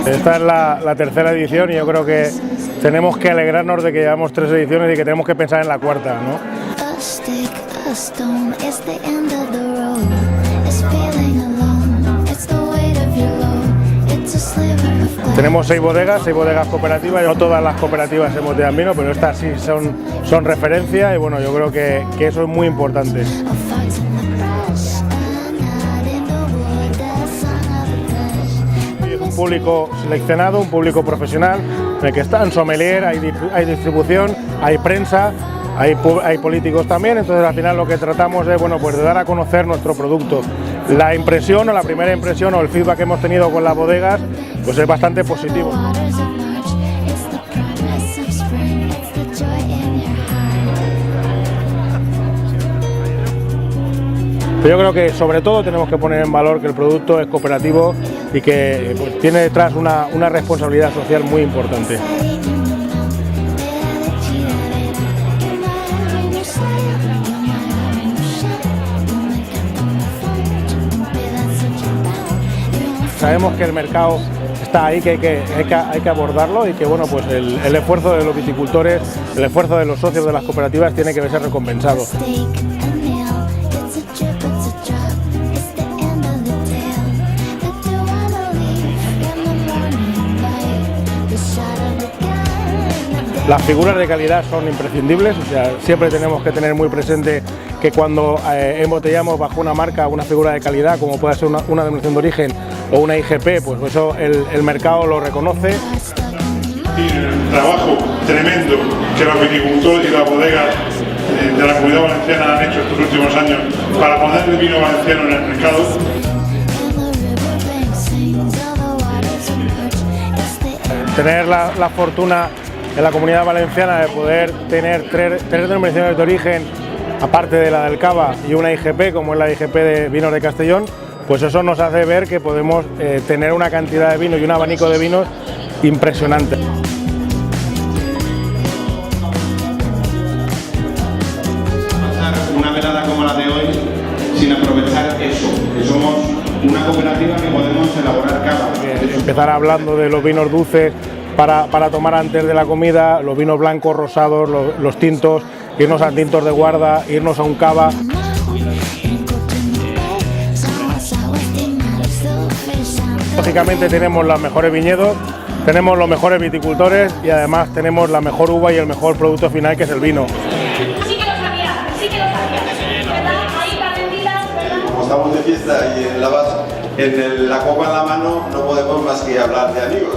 Esta es la tercera edición y yo creo que tenemos que alegrarnos de que llevamos 3 ediciones y que tenemos que pensar en la cuarta, ¿no? Tenemos 6 bodegas cooperativas. No todas las cooperativas embotellan vino, pero estas sí son referencia y bueno, yo creo que eso es muy importante. Un público seleccionado, un público profesional, en el que están sommelier, hay distribución, hay prensa, hay políticos también. Entonces al final lo que tratamos es pues de dar a conocer nuestro producto. La impresión o la primera impresión o el feedback que hemos tenido con las bodegas pues es bastante positivo. Yo creo que sobre todo tenemos que poner en valor que el producto es cooperativo y que pues, tiene detrás una responsabilidad social muy importante. Sabemos que el mercado está ahí, que hay que abordarlo y que bueno, pues el esfuerzo de los viticultores, el esfuerzo de los socios de las cooperativas tiene que ser recompensado. Las figuras de calidad son imprescindibles, o sea, siempre tenemos que tener muy presente que cuando embotellamos bajo una marca una figura de calidad, como puede ser una denominación de origen o una IGP, pues eso el mercado lo reconoce. Y el trabajo tremendo que los viticultores y las bodegas de la Comunidad Valenciana han hecho estos últimos años para poner el vino valenciano en el mercado. Tener la fortuna en la Comunidad Valenciana de poder tener tres denominaciones de origen, aparte de la del Cava y una IGP, como es la IGP de Vinos de Castellón, pues eso nos hace ver que podemos tener una cantidad de vinos y un abanico de vinos impresionante. Una velada como la de hoy sin aprovechar eso, que somos una cooperativa que podemos elaborar cava. Empezar hablando de los vinos dulces para tomar antes de la comida, los vinos blancos, rosados, los tintos, irnos a tintos de guarda, irnos a un cava. Lógicamente tenemos los mejores viñedos, tenemos los mejores viticultores y además tenemos la mejor uva y el mejor producto final, que es el vino. Sí que lo sabía, ¿verdad? Ahí calentitas, ¿verdad? Como estamos de fiesta y en la copa en la mano, no podemos más que hablar de amigos.